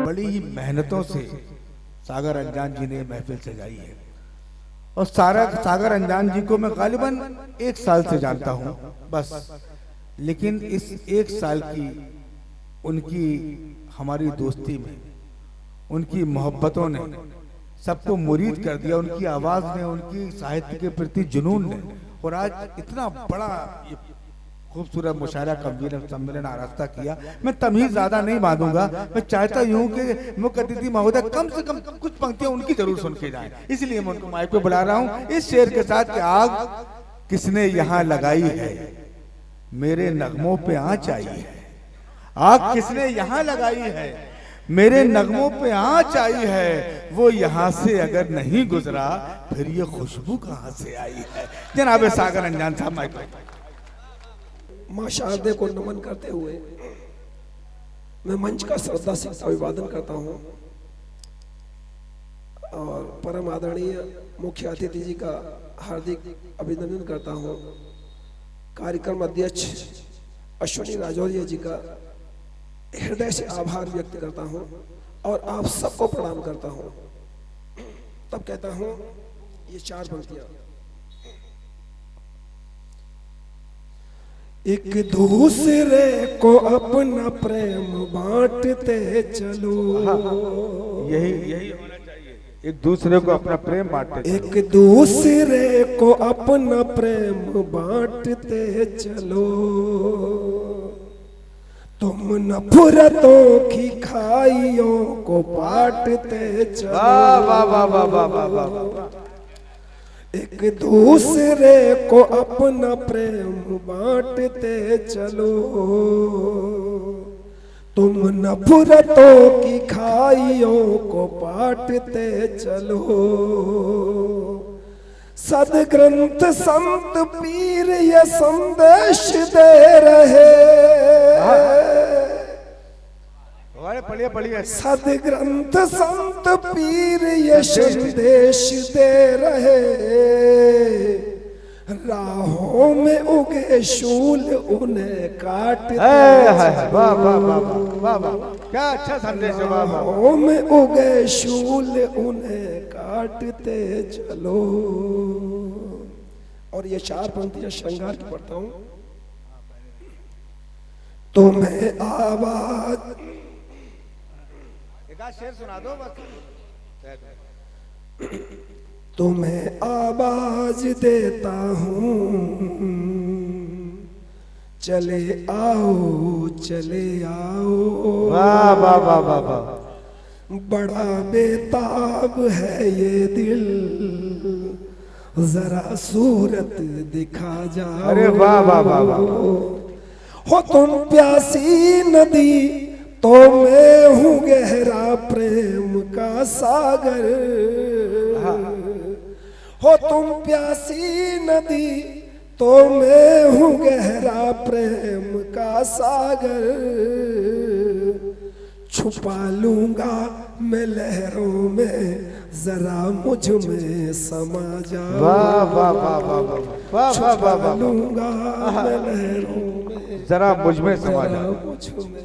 बड़ी ही मेहनतों से सागर अंजान जी ने महफिल सजाई है। और सागर अंजान जी को मैं गालिबन 1 साल से जानता हूं बस, लेकिन इस 1 साल की उनकी हमारी दोस्ती में, उनकी मोहब्बतों ने सबको मुरीद कर दिया, उनकी आवाज ने, उनकी साहित्य के प्रति जुनून ने। और आज इतना बड़ा खूबसूरत मुशायरा सम्मेलन आरास्ता किया। मैं तमीज ज्यादा नहीं बांधूंगा, मैं चाहता हूँ कि मुख्य अतिथि महोदय कम से कम कुछ पंक्तियां उनकी जरूर सुन के जाएं, इसलिए मैं उनको माइक पे बुला रहा हूँ इस शेर के साथ कि आग किसने यहाँ लगाई है, मेरे नगमों पे आँच आई है। आग किसने यहाँ लगाई है, मेरे नगमों पे आँच आई है। वो यहाँ से अगर नहीं गुजरा फिर ये खुशबू कहाँ से आई है। जनाब सागर अंजान साहब माइक पे। मां शारदे को नमन करते हुए मैं मंच का श्रद्धा से अभिवादन करता हूं और परम आदरणीय मुख्य अतिथि जी का हार्दिक अभिनंदन करता हूं। कार्यक्रम अध्यक्ष अश्विनी राजौरिया जी का हृदय से आभार व्यक्त करता हूं और आप सबको प्रणाम करता हूं। तब कहता हूं ये 4 पंक्तियां। एक दूसरे को अपना प्रेम बांटते चलो, यही होना चाहिए, एक दूसरे को अपना प्रेम बांटते। एक दूसरे को अपना प्रेम बांटते चलो, तुम नफरतों की खाइयों को बांटते चलो। वाह वाह वाह वाह वाह वाह। एक दूसरे को अपना प्रेम बांटते चलो, तुम नफरतों की खाइयों को बांटते चलो। सदग्रंथ संत पीर ये संदेश दे रहे, पढ़िए पढ़िए। सदग्रंथ संत पीर ये संदेश दे रहे, राहों में उगे शूल उन्हें काटते। वाह वाह वाह वाह वाह, क्या अच्छा संदेश है। राहों में उगे शूल उन्हें काटते चलो। और ये 4 पंक्तियां श्रृंगार की पढ़ता हूं। तुम्हें आवाज, शेर सुना दो बस। तुम्हें आवाज देता हूँ, चले आओ चले आओ। वाह वाह वाह वाह वाह। बड़ा बेताब है ये दिल, जरा सूरत दिखा जाओ। अरे वाह वाह वाह वाह। हो तुम प्यासी नदी तो मैं हूँ गहरा प्रेम का सागर। हो तुम प्यासी नदी तो मैं हूँ गहरा प्रेम का सागर। छुपा लूंगा मैं लहरों में, जरा मुझ में समा जाओ। वाह वाह वाह वाह वाह। छुपा लूंगा मैं लहरों में, जरा मुझ में समा जाओ। मुझ में